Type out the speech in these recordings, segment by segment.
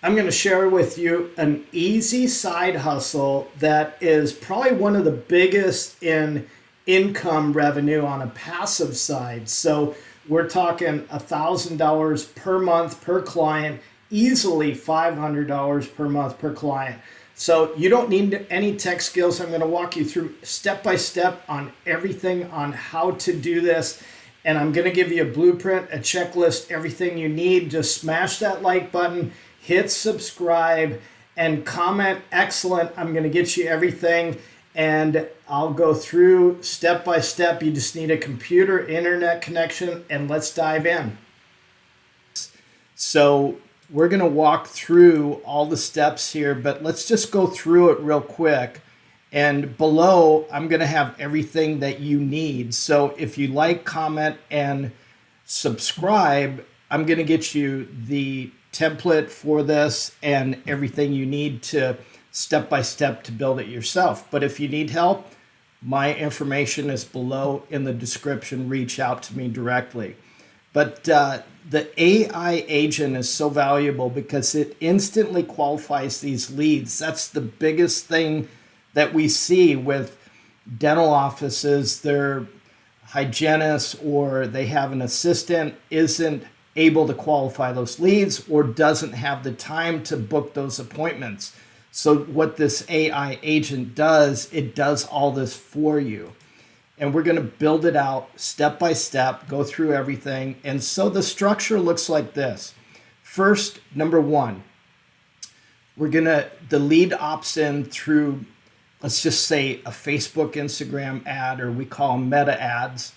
I'm going to share with you an easy side hustle that is probably one of the biggest in income revenue on a passive side. So we're talking $1,000 per month per client, easily $500 per month per client. So you don't need any tech skills. I'm going to walk you through step by step on everything on how to do this. And I'm going to give you a blueprint, a checklist, everything you need. Just smash that like button, hit subscribe, and comment excellent. I'm going to get you everything. And I'll go through step by step. You just need a computer, internet connection, and let's dive in. So we're going to walk through all the steps here, but let's just go through it real quick. And below, I'm going to have everything that you need. So if you like, comment, and subscribe, I'm going to get you the template for this and everything you need to step by step to build it yourself. But if you need help, my information is below in the description. Reach out to me directly. But the AI agent is so valuable because it instantly qualifies these leads. That's the biggest thing that we see with dental offices. Their hygienist or they have an assistant isn't able to qualify those leads or doesn't have the time to book those appointments. So what this AI agent does, it does all this for you. And we're going to build it out step by step, go through everything. And so the structure looks like this. First, number one, the lead opts in through, let's just say, a Facebook, Instagram ad, or we call them meta ads,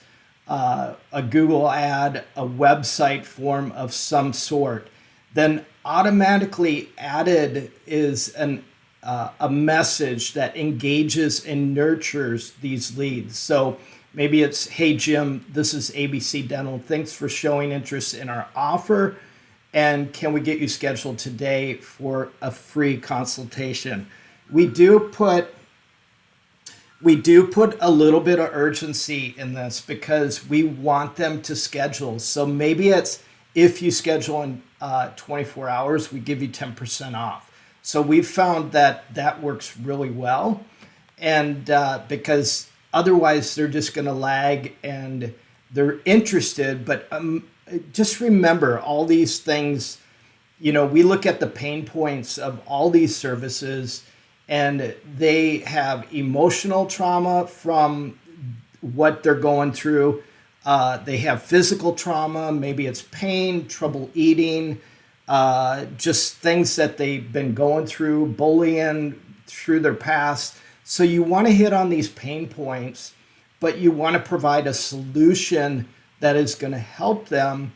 a Google ad, a website form of some sort. Then automatically added is a message that engages and nurtures these leads. So maybe it's, hey, Jim, this is ABC Dental. Thanks for showing interest in our offer. And can we get you scheduled today for a free consultation? We do put a little bit of urgency in this because we want them to schedule. So maybe it's if you schedule in 24 hours, we give you 10% off. So we've found that that works really well. And because otherwise they're just going to lag and they're interested. But just remember all these things, we look at the pain points of all these services, and they have emotional trauma from what they're going through. They have physical trauma. Maybe it's pain, trouble eating, just things that they've been going through, bullying through their past. So you want to hit on these pain points, but you want to provide a solution that is going to help them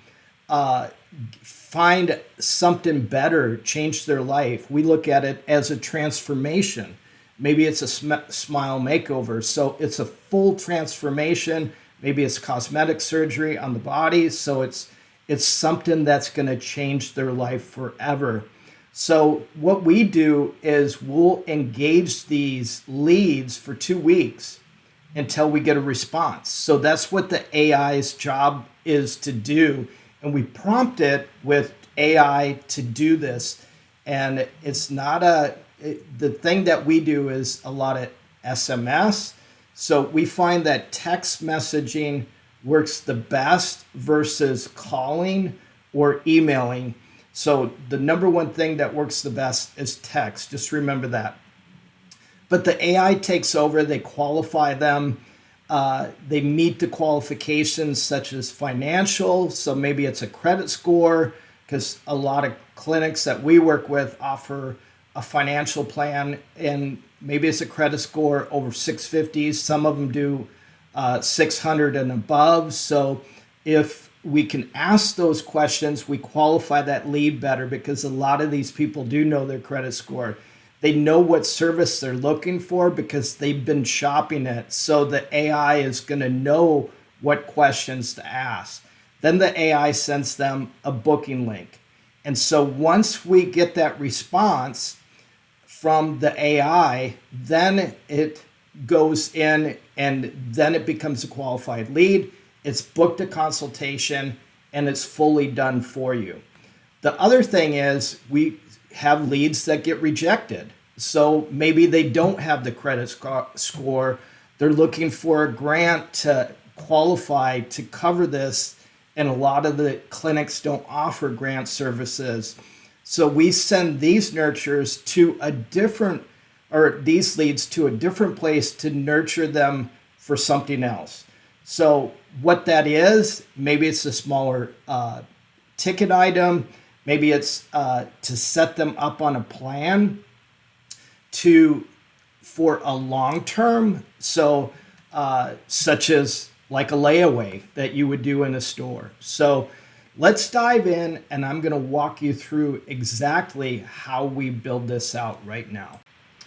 find something better, change their life. We look at it as a transformation. Maybe it's a smile makeover. So it's a full transformation. Maybe it's cosmetic surgery on the body. So it's something that's going to change their life forever. So what we do is we'll engage these leads for 2 weeks until we get a response. So that's what the AI's job is to do. And we prompt it with AI to do this. And it's not the thing that we do is a lot of SMS. So we find that text messaging works the best versus calling or emailing. So the number one thing that works the best is text. Just remember that. But the AI takes over, they qualify them. They meet the qualifications such as financial. So maybe it's a credit score, because a lot of clinics that we work with offer a financial plan, and maybe it's a credit score over 650. Some of them do 600 and above. So if we can ask those questions, we qualify that lead better, because a lot of these people do know their credit score. They know what service they're looking for because they've been shopping it. So the AI is going to know what questions to ask. Then the AI sends them a booking link. And so once we get that response from the AI, then it goes in and then it becomes a qualified lead. It's booked a consultation and it's fully done for you. The other thing is we have leads that get rejected. So maybe they don't have the credit score. They're looking for a grant to qualify to cover this, and a lot of the clinics don't offer grant services. So we send these nurturers to a different, or these leads to a different place to nurture them for something else. So what that is, maybe it's a smaller ticket item, maybe it's to set them up on a plan for a long term, so such as like a layaway that you would do in a store. So let's dive in, and I'm going to walk you through exactly how we build this out right now.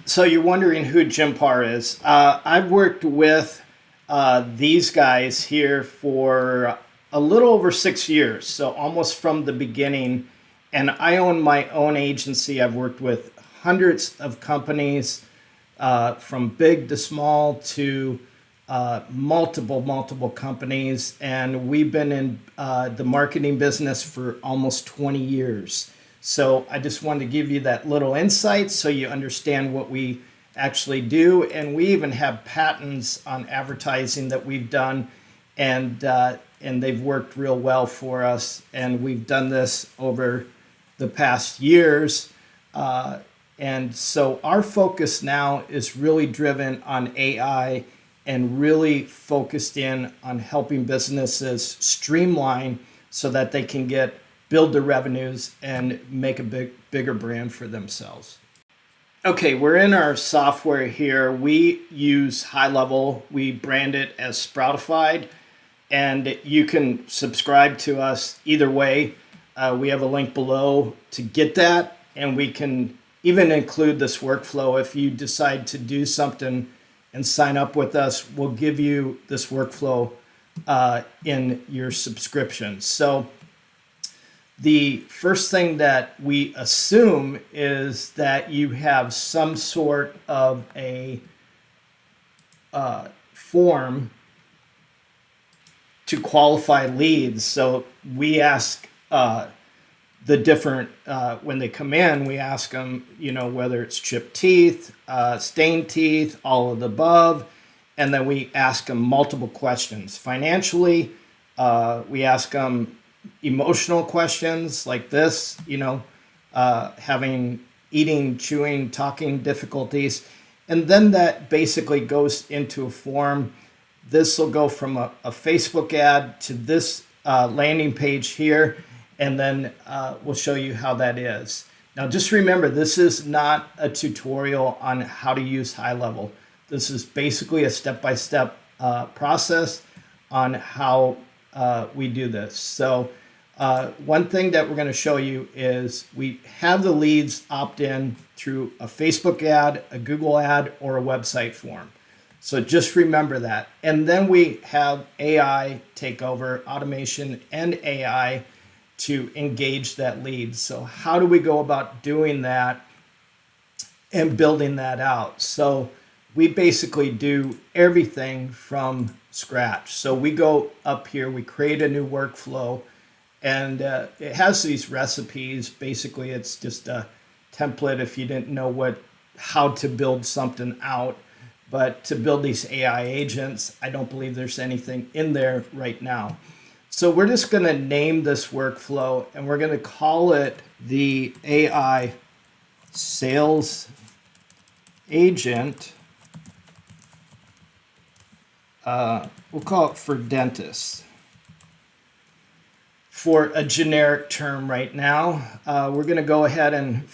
So you're wondering who Jim Parr is. I've worked with these guys here for a little over 6 years, so almost from the beginning. And I own my own agency. I've worked with hundreds of companies, from big to small to multiple companies. And we've been in the marketing business for almost 20 years. So I just wanted to give you that little insight so you understand what we actually do. And we even have patents on advertising that we've done, and they've worked real well for us. And we've done this over the past years. And so our focus now is really driven on AI and really focused in on helping businesses streamline so that they can build their revenues and make a bigger brand for themselves. Okay, we're in our software here. We use High Level. We brand it as Sproutify, and you can subscribe to us either way. We have a link below to get that, and we can even include this workflow. If you decide to do something and sign up with us, we'll give you this workflow in your subscription. So the first thing that we assume is that you have some sort of a form to qualify leads. So we ask the different, when they come in, we ask them, whether it's chipped teeth, stained teeth, all of the above. And then we ask them multiple questions. Financially, we ask them emotional questions like this, having eating, chewing, talking difficulties. And then that basically goes into a form. This will go from a Facebook ad to this landing page here. And then we'll show you how that is. Now, just remember, this is not a tutorial on how to use High Level. This is basically a step-by-step process on how we do this. So one thing that we're going to show you is we have the leads opt in through a Facebook ad, a Google ad, or a website form. So just remember that. And then we have AI take over, automation and AI, to engage that lead. So how do we go about doing that and building that out? So we basically do everything from scratch. So we go up here, we create a new workflow, and it has these recipes. Basically, it's just a template if you didn't know how to build something out. But to build these AI agents, I don't believe there's anything in there right now. So we're just going to name this workflow, and we're going to call it the AI sales agent. We'll call it for dentists. For a generic term right now, we're going to go ahead and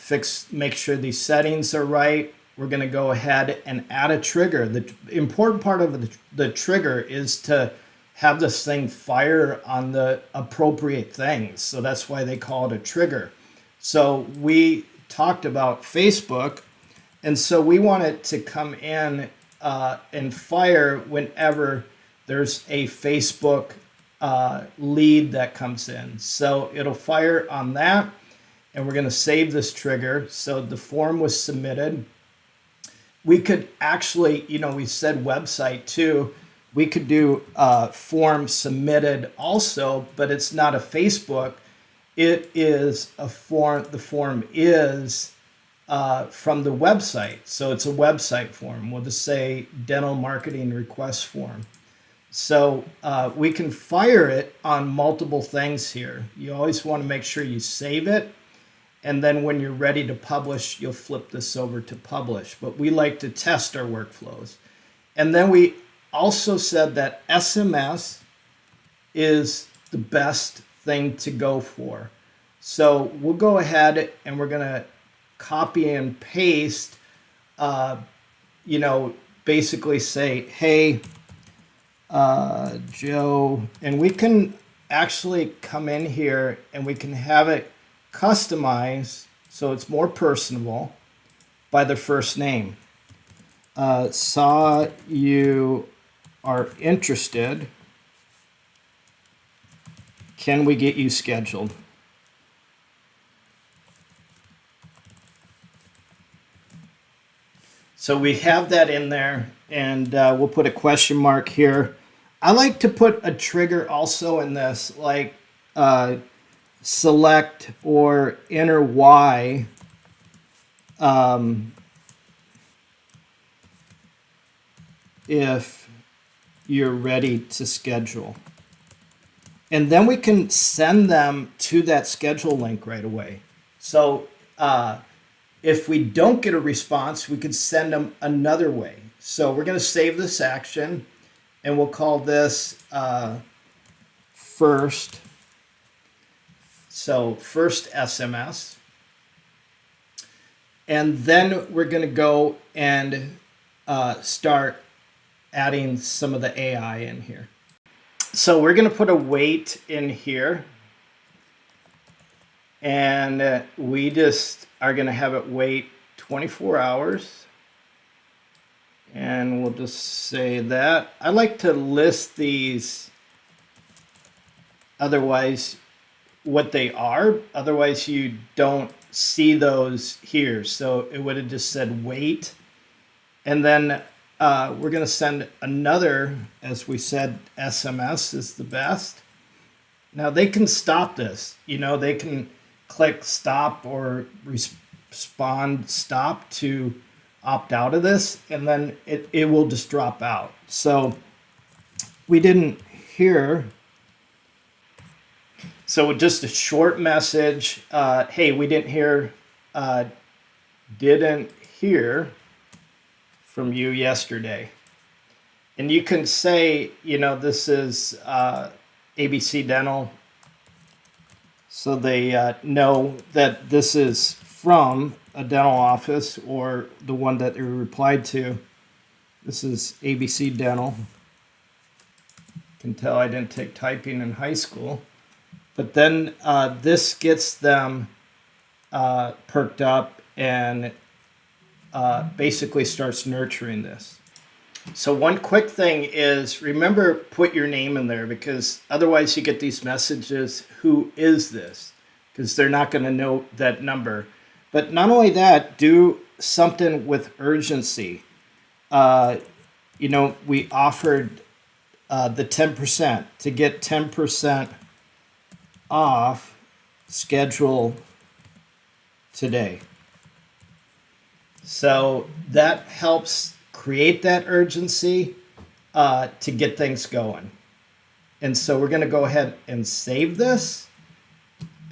make sure these settings are right. We're going to go ahead and add a trigger. The important part of the trigger is to have this thing fire on the appropriate things. So that's why they call it a trigger. So we talked about Facebook, and so we want it to come in and fire whenever there's a Facebook lead that comes in. So it'll fire on that, and we're going to save this trigger. So the form was submitted. We could actually, we said website too. We could do form submitted also, but it's not a Facebook. it is a form. The form is from the website. So it's a website form. We'll just say dental marketing request form. So we can fire it on multiple things here. You always want to make sure you save it. And then when you're ready to publish, you'll flip this over to publish. But we like to test our workflows. And then we also said that SMS is the best thing to go for. So we'll go ahead and we're going to copy and paste, basically say, hey, Joe, and we can actually come in here and we can have it customized so it's more personable by the first name. Saw you are interested. Can we get you scheduled? So we have that in there, and we'll put a question mark here. I like to put a trigger also in this, like select or enter Y. If you're ready to schedule. And then we can send them to that schedule link right away. So if we don't get a response, we could send them another way. So we're going to save this action, and we'll call this first. So first SMS. And then we're going to go and start adding some of the AI in here. So we're going to put a wait in here, and we just are going to have it wait 24 hours. And we'll just say that. I like to list these otherwise what they are. Otherwise you don't see those here. So it would have just said wait. And then we're going to send another, as we said, SMS is the best. Now they can stop this. They can click stop or respond stop to opt out of this, and then it will just drop out. So we didn't hear. So just a short message. Hey, we didn't hear from you yesterday. And you can say, this is ABC Dental. So they know that this is from a dental office, or the one that they replied to. This is ABC Dental. You can tell I didn't take typing in high school. But then this gets them perked up and basically starts nurturing this. So one quick thing is, remember, put your name in there, because otherwise you get these messages, who is this? Because they're not going to know that number. But not only that, do something with urgency. We offered the 10% to get 10% off schedule today. So that helps create that urgency to get things going. And so we're going to go ahead and save this,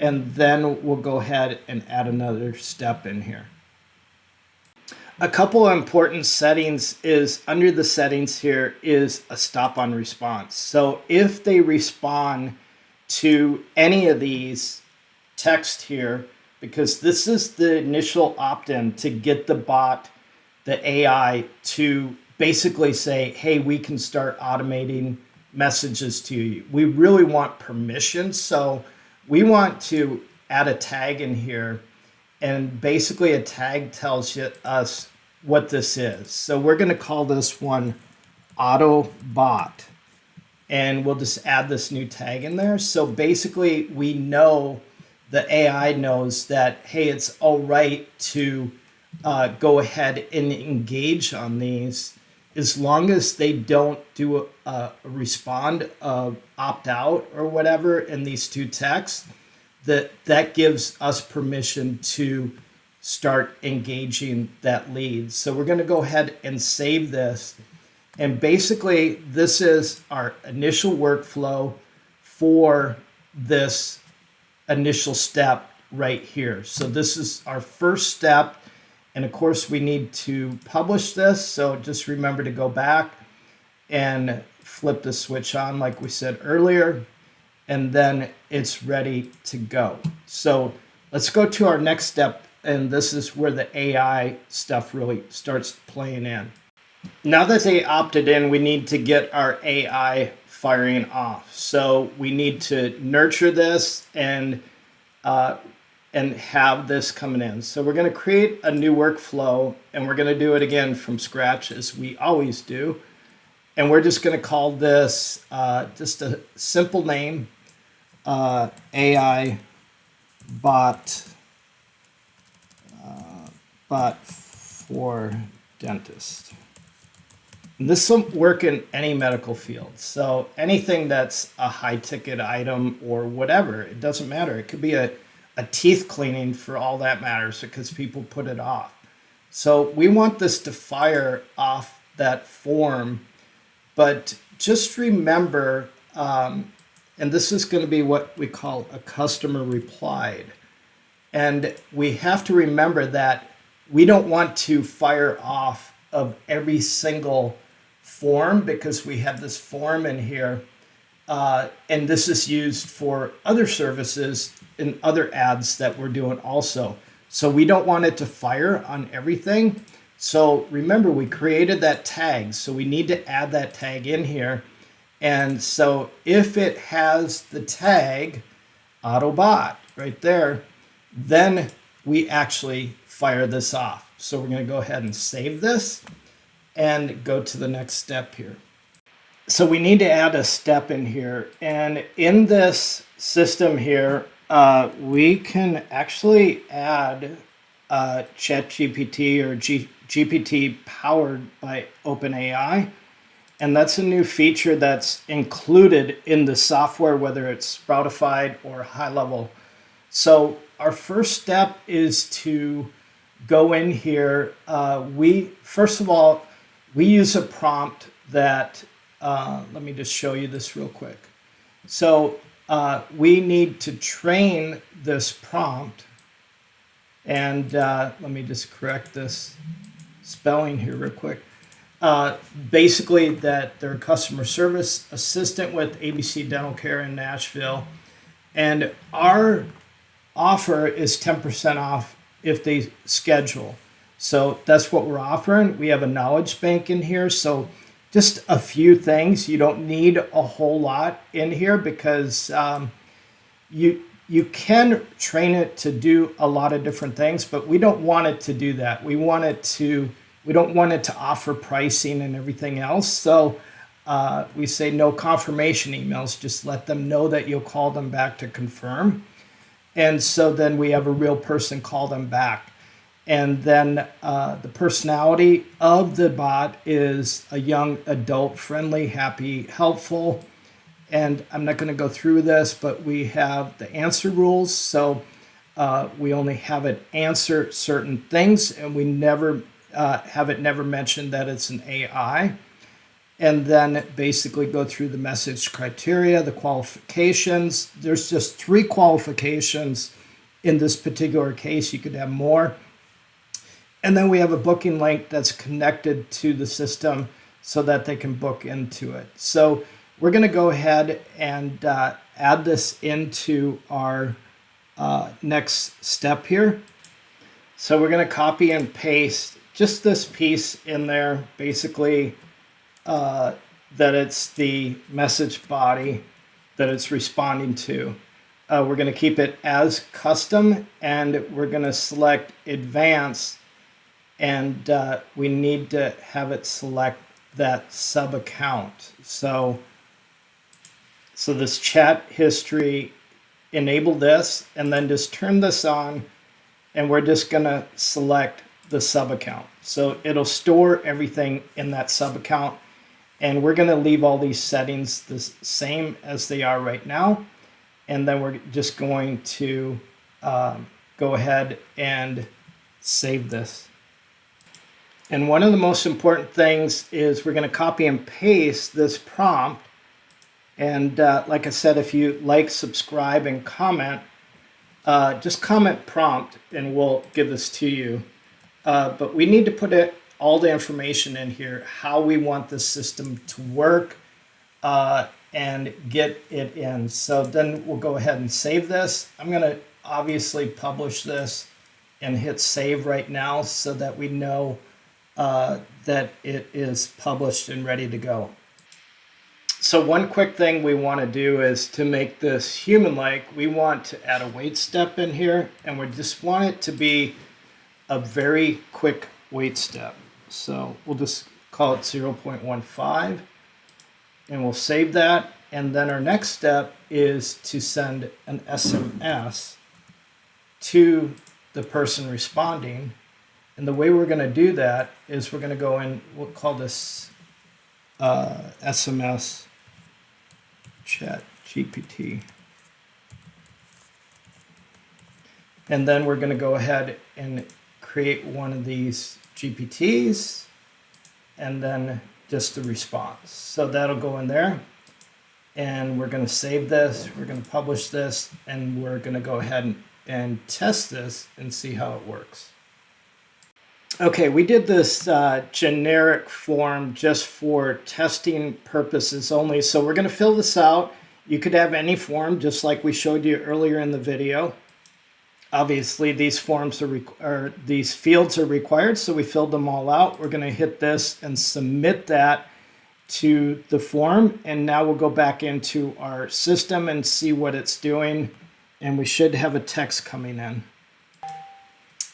and then we'll go ahead and add another step in here. A couple of important settings is, under the settings here is a stop on response. So if they respond to any of these text here, because this is the initial opt-in to get the bot, the AI, to basically say, hey, we can start automating messages to you. We really want permission. So we want to add a tag in here, and basically a tag tells us what this is. So we're going to call this one auto bot, and we'll just add this new tag in there. So basically we know, the AI knows that, hey, it's all right to go ahead and engage on these, as long as they don't do a respond, opt out or whatever in these two texts. that gives us permission to start engaging that lead. So we're going to go ahead and save this. And basically, this is our initial workflow for this initial step right here. So this is our first step. And of course, we need to publish this. So just remember to go back and flip the switch on like we said earlier. And then it's ready to go. So let's go to our next step. And this is where the AI stuff really starts playing in. Now that they opted in, we need to get our AI firing off. So we need to nurture this and have this coming in. So we're going to create a new workflow, and we're going to do it again from scratch as we always do. And we're just going to call this just a simple name, AI bot for dentist. And this will work in any medical field. So anything that's a high ticket item or whatever, it doesn't matter. It could be a teeth cleaning for all that matters because people put it off. So we want this to fire off that form, but just remember, and this is going to be what we call a customer replied. And we have to remember that we don't want to fire off of every single form because we have this form in here. And this is used for other services and other ads that we're doing also. So we don't want it to fire on everything. So remember, we created that tag. So we need to add that tag in here. And so if it has the tag Autobot right there, then we actually fire this off. So we're going to go ahead and save this and go to the next step here. So we need to add a step in here. And in this system here, we can actually add ChatGPT or GPT powered by OpenAI. And that's a new feature that's included in the software, whether it's Sproutify or high level. So our first step is to go in here. First of all, we use a prompt that, let me just show you this real quick. So we need to train this prompt. And let me just correct this spelling here real quick. Basically that they're a customer service assistant with ABC Dental Care in Nashville. And our offer is 10% off if they schedule. So that's what we're offering. We have a knowledge bank in here. So just a few things. You don't need a whole lot in here because you can train it to do a lot of different things, but we don't want it to do that. We don't want it to offer pricing and everything else. So we say no confirmation emails. Just let them know that you'll call them back to confirm. And so then we have a real person call them back. And then the personality of the bot is a young adult, friendly, happy, helpful. And I'm not going to go through this, but we have the answer rules. So we only have it answer certain things, and we never have it never mentioned that it's an AI. And then basically go through the message criteria, the qualifications. There's just 3 qualifications in this particular case. You could have more. And then we have a booking link that's connected to the system so that they can book into it. So we're going to go ahead and add this into our next step here. So we're going to copy and paste just this piece in there, basically that it's the message body that it's responding to. We're going to keep it as custom, and we're going to select advanced, and we need to have it select that sub account. So this chat history, enable this, and then just turn this on, and we're just going to select the sub account. So it'll store everything in that sub account, and we're going to leave all these settings the same as they are right now. And then we're just going to go ahead and save this. And one of the most important things is we're going to copy and paste this prompt. And like I said, if you like, subscribe, and comment, just comment prompt and we'll give this to you. But we need to put all the information in here, how we want the system to work, and get it in. So then we'll go ahead and save this. I'm going to obviously publish this and hit save right now so that we know that it is published and ready to go. So one quick thing we want to do is to make this human-like, we want to add a wait step in here, and we just want it to be a very quick wait step. So we'll just call it 0.15 and we'll save that. And then our next step is to send an SMS to the person responding. And the way we're going to do that is we're going to go in, we'll call this SMS ChatGPT. And then we're going to go ahead and create one of these GPTs and then just the response. So that'll go in there. And we're going to save this, we're going to publish this, and we're going to go ahead and test this and see how it works. Okay, we did this generic form just for testing purposes only. So we're going to fill this out. You could have any form, just like we showed you earlier in the video. Obviously, these forms these fields are required, so we filled them all out. We're going to hit this and submit that to the form, and now we'll go back into our system and see what it's doing, and we should have a text coming in.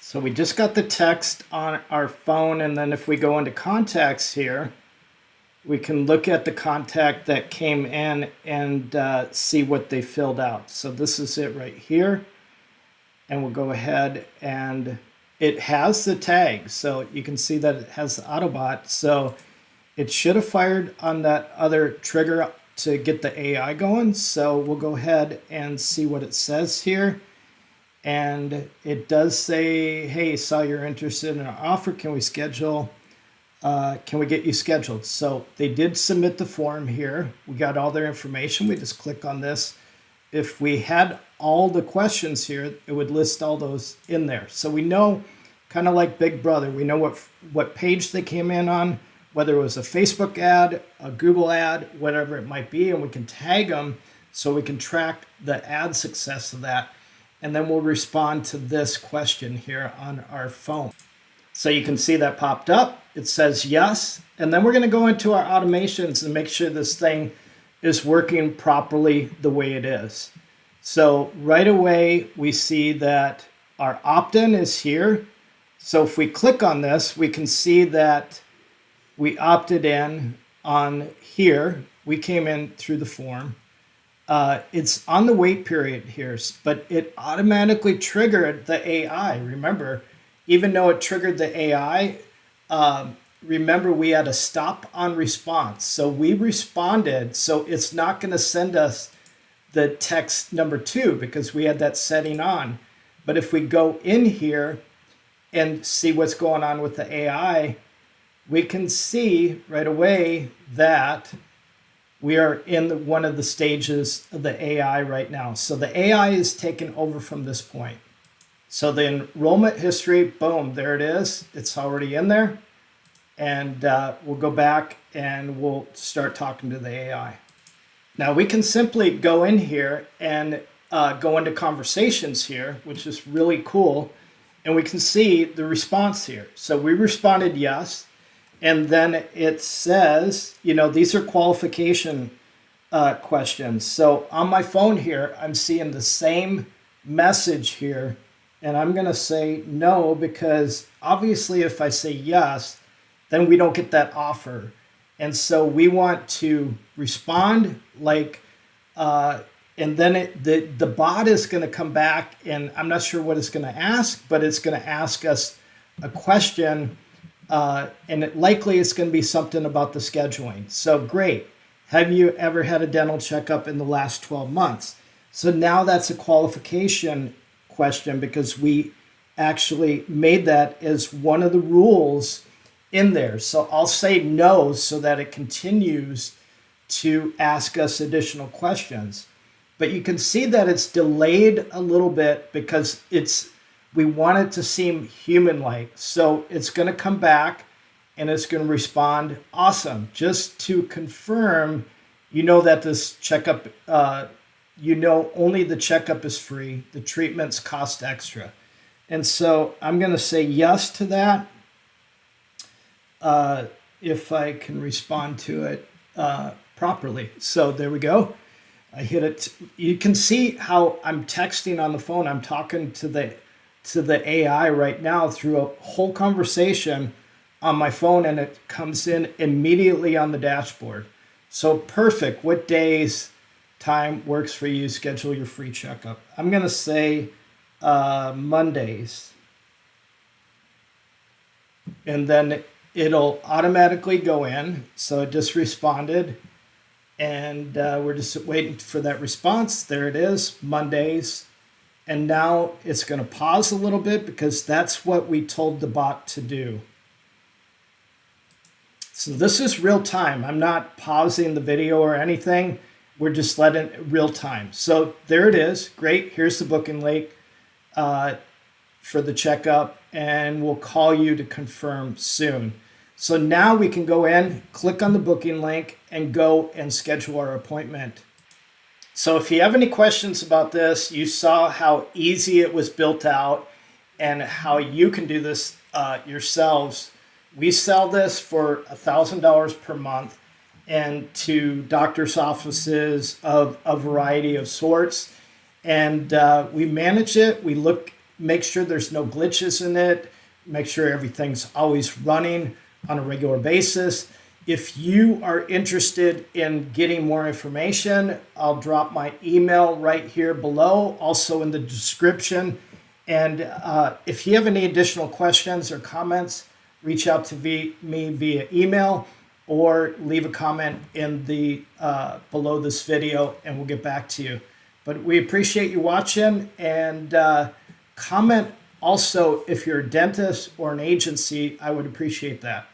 So we just got the text on our phone, and then if we go into contacts here, we can look at the contact that came in and see what they filled out. So this is it right here. And we'll go ahead and it has the tag. So you can see that it has the Autobot. So it should have fired on that other trigger to get the AI going. So we'll go ahead and see what it says here. And it does say, hey, saw you're interested in our offer. Can we schedule? Can we get you scheduled? So they did submit the form here. We got all their information. We just click on this. If we had all the questions here, it would list all those in there. So we know, kind of like Big Brother, we know what page they came in on, whether it was a Facebook ad, a Google ad, whatever it might be, and we can tag them so we can track the ad success of that. And then we'll respond to this question here on our phone. So you can see that popped up. It says yes. And then we're going to go into our automations and make sure this thing is working properly the way it is. So right away, we see that our opt-in is here. So if we click on this, we can see that we opted in on here. We came in through the form. It's on the wait period here, but it automatically triggered the AI. Remember, even though it triggered the AI, remember we had a stop on response. So we responded, so it's not going to send us the text number 2 because we had that setting on. But if we go in here and see what's going on with the AI, we can see right away that we are in one of the stages of the AI right now. So the AI is taken over from this point. So the enrollment history, boom, there it is. It's already in there. And we'll go back and we'll start talking to the AI. Now we can simply go in here and go into conversations here, which is really cool. And we can see the response here. So we responded yes. And then it says, you know, these are qualification questions. So on my phone here, I'm seeing the same message here. And I'm going to say no, because obviously if I say yes, then we don't get that offer. And so we want to respond like, and then the bot is going to come back, and I'm not sure what it's going to ask, but it's going to ask us a question, and likely it's going to be something about the scheduling. So great. Have you ever had a dental checkup in the last 12 months? So now that's a qualification question because we actually made that as one of the rules in there. So I'll say no so that it continues to ask us additional questions. But you can see that it's delayed a little bit because we want it to seem human-like. So it's going to come back and it's going to respond, awesome. Just to confirm, you know that this checkup, only the checkup is free. The treatments cost extra. And so I'm going to say yes to that if I can respond to it properly. So there we go. I hit it. You can see how I'm texting on the phone. I'm talking to the AI right now through a whole conversation on my phone, and it comes in immediately on the dashboard. So perfect. What days, time works for you? Schedule your free checkup. I'm going to say Mondays. And then it'll automatically go in. So it just responded. And we're just waiting for that response. There it is, Mondays. And now it's going to pause a little bit because that's what we told the bot to do. So this is real time. I'm not pausing the video or anything. We're just letting it real time. So there it is. Great. Here's the booking link for the checkup, and we'll call you to confirm soon. So now we can go in, click on the booking link, and go and schedule our appointment. So if you have any questions about this, you saw how easy it was built out and how you can do this yourselves. We sell this for $1,000 per month and to doctors' offices of a variety of sorts. And we manage it. We make sure there's no glitches in it, make sure everything's always running on a regular basis. If you are interested in getting more information, I'll drop my email right here below, also in the description. And if you have any additional questions or comments, reach out to me via email or leave a comment in the below this video and we'll get back to you. But we appreciate you watching, and comment also if you're a dentist or an agency. I would appreciate that.